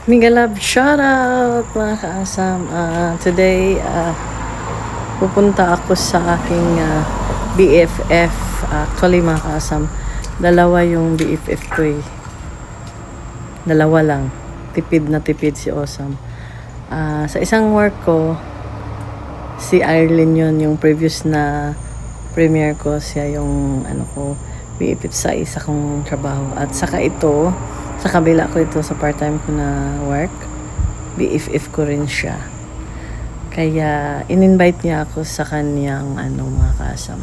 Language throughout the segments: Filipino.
Mega love shoutout mga kaasam. Today, pupunta ako sa aking BFF. Actually mga kaasam, dalawa yung BFF ko eh. Dalawa lang. Tipid na tipid si Osam. Sa isang work ko, si Arlene yun, yung previous na premiere ko. Siya yung BFF sa isa kong trabaho. At saka ito, sa kabila ko ito, sa part-time ko na work, BFF ko rin siya. Kaya, in-invite niya ako sa kanyang, mga kasam.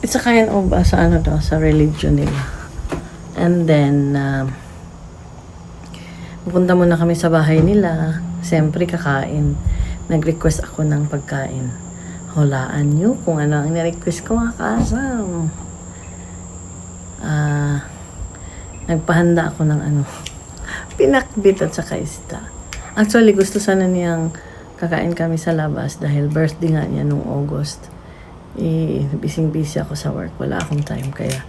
It's a kind of, sa religion nila. And then, pupunta muna kami sa bahay nila. Siyempre, kakain. Nag-request ako ng pagkain. Hulaan nyo kung ano ang nirequest ko, mga kasam. Nagpahanda ako ng pinakbit at saka isda. Actually, gusto sana niyang kakain kami sa labas dahil birthday nga niya nung August. Busy ako sa work. Wala akong time. Kaya,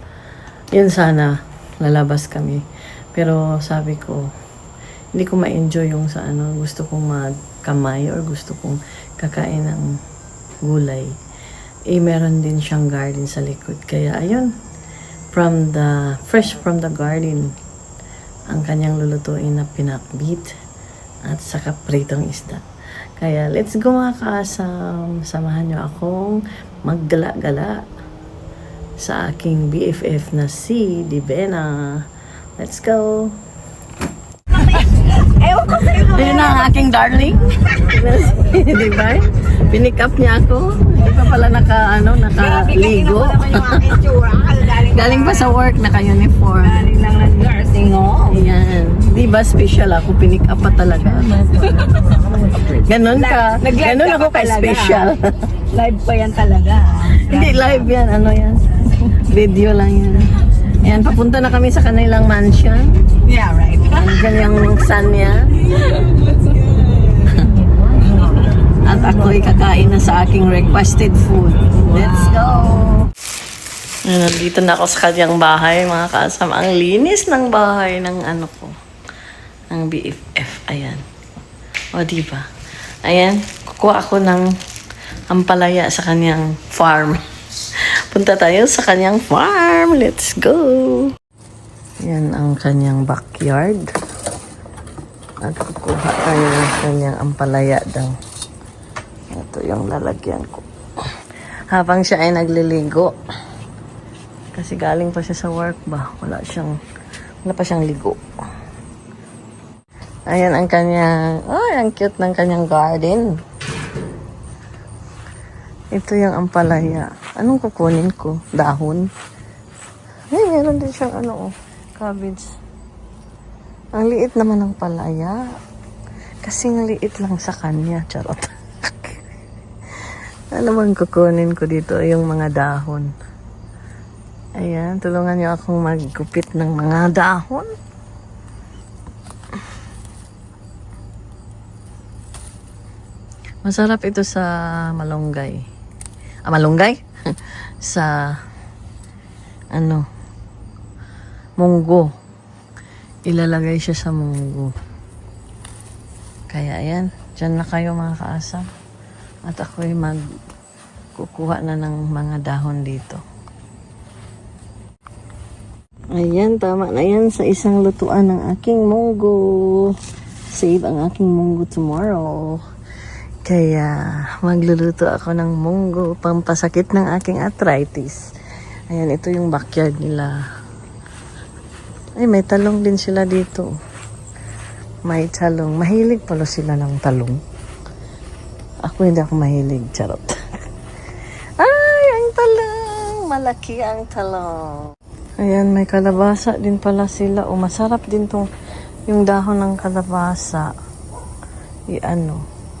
yun sana, lalabas kami. Pero sabi ko, hindi ko ma-enjoy yung sa gusto kong magkamay or gusto kong kakain ng gulay. Meron din siyang garden sa likod. Kaya, ayun, fresh from the garden ang kanyang lulutuin na pinakbit at saka pritong isda. Kaya let's go mga kaasam, samahan nyo akong maggala-gala sa aking BFF na si Divena. Let's go! Ayun na ang aking darling. Diba? Pinick up niya ako. Hindi pa pala nakaligo. Galing pa sa work, naka-uniform. Galing lang ng nursing home. Ayan. Di ba special ako? Pinick up pa talaga. Ganon ka. Ganon ako ka-special. Live pa yan talaga. Hindi live yan. Ano yan? Video lang yan. Ayan, papunta na kami sa kanilang mansion. Yeah, right. Andiyan yung son niya. At ako'y kakain na sa aking requested food. Let's go! Nandito na ako sa kanyang bahay, mga kasama. Ang linis ng bahay ng ng BFF. Ayan. O, diba? Ayan, kukuha ako ng ampalaya sa kanyang farm. Punta tayo sa kanyang farm. Let's go! Yan ang kanyang backyard. At kukuha tayo ng kanyang ampalaya daw. Ito yung lalagyan ko. Habang siya ay nagliligo. Kasi galing pa siya sa work ba? Wala pa siyang ligo. Ayan ang kanyang, ang cute ng kanyang garden. Ito yung ampalaya. Anong kukunin ko? Dahon? Ay, meron din siyang cabbage. Ang liit naman ng palaya. Kasing liit lang sa kanya. Charot. Ano bang kukunin ko dito? Yung mga dahon. Ayan, tulungan niyo akong maggupit ng mga dahon. Masarap ito sa malunggay. Malunggay? Sa munggo. Ilalagay siya sa munggo. Kaya ayan, dyan na kayo mga kaasam. At ako'y magkukuha na ng mga dahon dito. Ayan, tama na yan sa isang lutuan ng aking munggo. Save ang aking munggo tomorrow. Kaya magluluto ako ng munggo, pampasakit ng aking arthritis. Ayan, ito yung backyard nila. Ay, may talong din sila dito. May talong. Mahilig pala sila ng talong. Ako hindi ako mahilig. Charot. Ay, ang talong. Malaki ang talong. Ayan, may kalabasa din pala sila. Masarap din yung dahon ng kalabasa.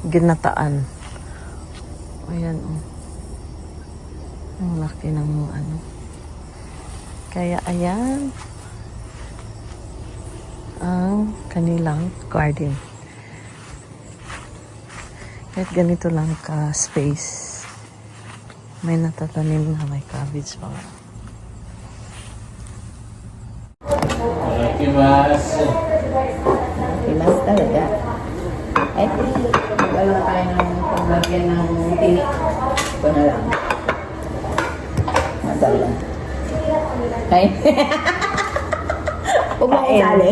Ginataan. Ayan, ang laki ng Kaya, ayan. Ang kanilang garden. Kahit ganito lang ka-space, may natatanim na may cabbage pa nga. Pinas talaga. Eh, mag-ano na tayo ng paglagyan ng tinik. Ito na lang. Madala. Ay. Huwag mo kasali.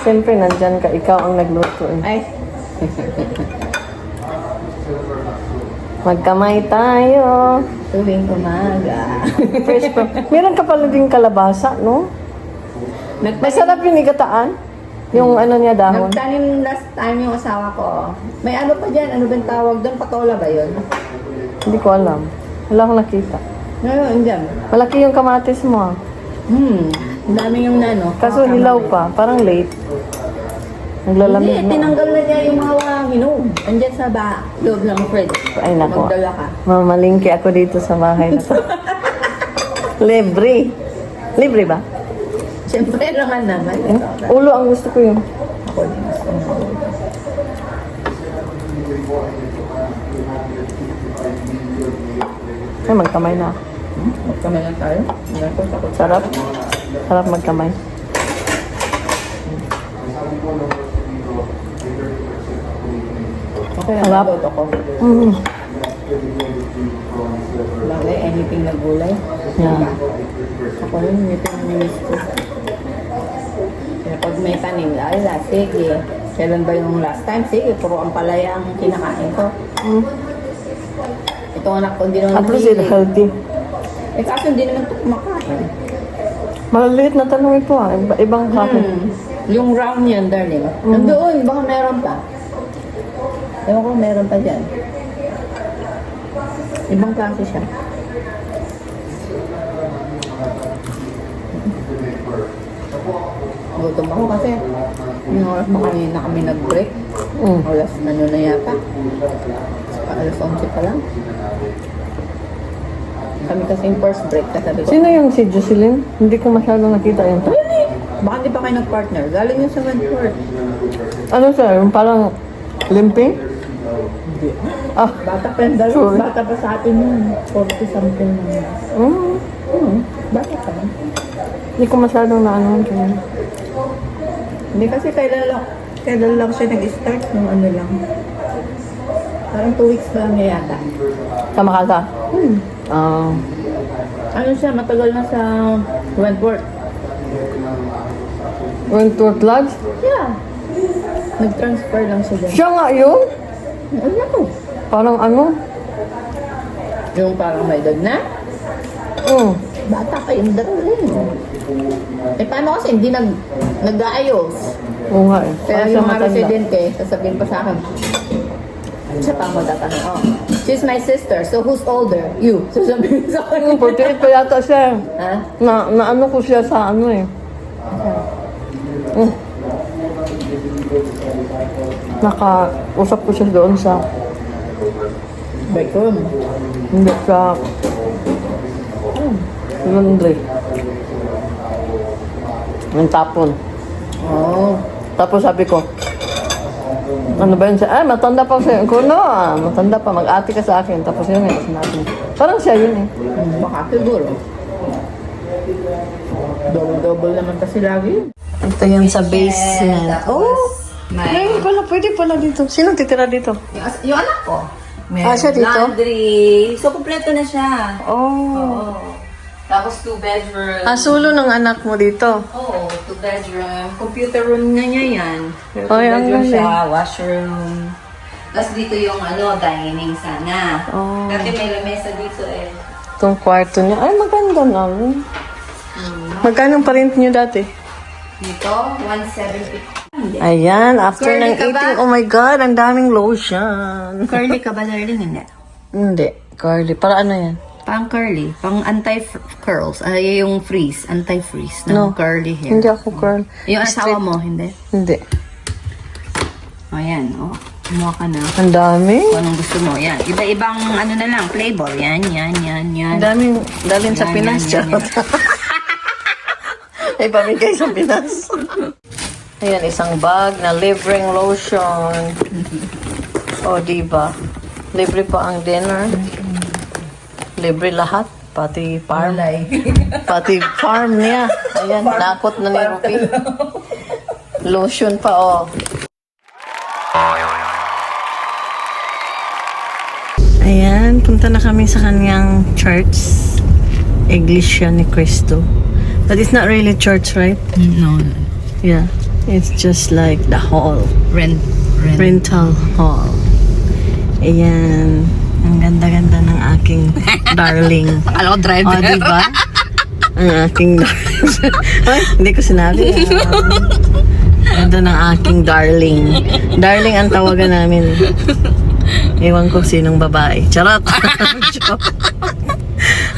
Siyempre, nandyan ka. Ikaw ang nagluto. Ay. Magkamay tayo. Tuwing umaga. Fresh pa. Meron ka pala din kalabasa, no? Masarap yung igataan. Yung ano niya dahon. Nagtanim last time yung asawa ko. May ano pa dyan? Ano bang tawag doon? Patola ba yun? Hindi ko alam. Wala akong nakita. Ngayon, dyan. Malaki yung kamatis mo. Ang dami yung nano. Kaso hilaw pa. Parang late. Naglalamig Hindi, na. tinanggal na niya yung mga hinog. Andyan sa loob ng fridge. Ay, nako. Magdala ka. Mamalingki ako dito sa bahay na to. Libre. Libre ba? Siyempre naman naman. Ulo ang gusto ko yun. Ako din. Ay, magkamay na. Magkamay lang tayo. Takot. Sarap. Sarap magkamay. Okay lang. Sarap. Sarap. Ako. Mm. Bagay, anything na gulay. Yeah. Ako rin, ito yung minis ko. Kaya pag may tanim, ay, sige. Kailan ba yung last time? Sige, puro ang palaya ang kinakain ko. Mm. Itong anak ko, hindi naman At least it's healthy. Eh, kaso hindi naman ito kumakain. Maliliit na tanong ito ah. Ibang klase. Yung round yan, darling. Nandoon, baka meron pa. Ewan ko, meron pa dyan. Ibang klase siya. Gutom ako kasi yung oras mo kanina kami nag-break. Mm. Alas ano na yata. Alas 11 pa lang. Kami kasi yung first break kasabi ko. Sino yung si Jocelyn? Hindi ko masyadong nakita yun. Baka hindi pa kayo nag-partner. Galing yun sa Wentworth. Ano siya? Yung parang limping? Ah, Bata pa yung Sure. Bata pa sa atin yun. 40 something na. Bata pa. hindi ko masyadong naano yun. Hindi kasi kailan lang siya nag-start ng ano lang. Parang 2 weeks pa lang niya yata. Kamakasa? Ah. Ano siya, matagal na sa Wentworth. Wentworth Lodge? Yeah. Nag-transfer lang siya dyan. Siya nga yun? Ano ko? Parang ano? Yung parang may edad na? Bata pa yung darling. Eh paano kasi hindi nag-aayos? Oo nga eh. Kaya Parang siya yung mga matanda. residente, sasabihin pa sa akin, siya pa ako tatanong, oh, she's my sister, so who's older? You. Sasabihin sa akin. 48 pa yata siya. Ha? Na ano ko siya sa ano eh. Nakausap ko siya doon sa Break room. hindi sa laundry. Yung tapon. Oh. Tapos sabi ko, ano ba yun siya? Ay, matanda pa siya. Ko, no, matanda pa. Mag-ate ka sa akin. Tapos yun eh, sinabi. Parang siya yun eh. Baka siguro. Double-double naman kasi lagi. Ito yan sa basement. Oh! Ay, pwede pala dito. Sino titira dito? Yung anak ko. Siya dito? Laundry. So, kompleto na siya. Oh. Oo. Tapos, 2 bedroom. Sulo ng anak mo dito. Oo, 2 bedroom. Computer room na niya yan. Ay, ang bedroom galing. siya, washroom. Tapos dito yung dining sana. Oh. Kasi may lamesa dito eh. Itong kwarto niya. Ay, maganda naman. Magkano pa rent niyo dati? Dito, 170. Ayan, after Curly ng ka ba? eating, oh my God, ang daming lotion. Curly ka ba, darling? Hindi. Hindi, curly. Para ano yan? Pang curly. Pang anti-curls. Ay, yung freeze. Anti-freeze. No. Ng curly hair. Hindi ako curl. Yung asawa mo, hindi? Hindi. O, yan. O, kumuha ka na. Ang dami. Kung anong gusto mo. Yan. Iba-ibang ano na lang. Flavor. Yan. Ang daming dalhin sa Yan, Pinas. yan, Charot. Ay, pamigay sa Pinas. Ayan, isang bag na libreng lotion. O, diba? Libre pa ang dinner. Libre lahat. Pati farm. Pati farm niya. Ayan, nakot na ni Rupi. Lotion pa, oh. Ayan, punta na kami sa kanyang church. Iglesia ni Cristo. But it's not really church, right? No. Yeah. It's just like the hall. Rental hall. Ayan. Ang ganda-ganda ng aking darling. Alam ko driver. O, diba? Ang aking darling. Ay, hindi ko sinabi. Ganda ng aking darling. Darling ang tawagan namin. Ewan ko sinong babae. Charot! Joke.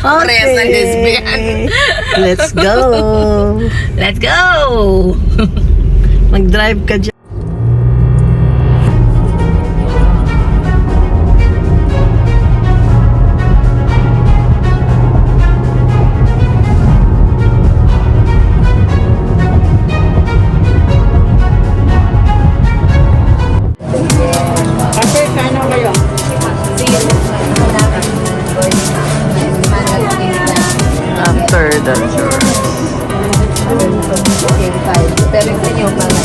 Parehas ng lesbian. Let's go! Let's go! Mag-drive ka dyan. Kasi sana kayo. After the church. Pero yung mga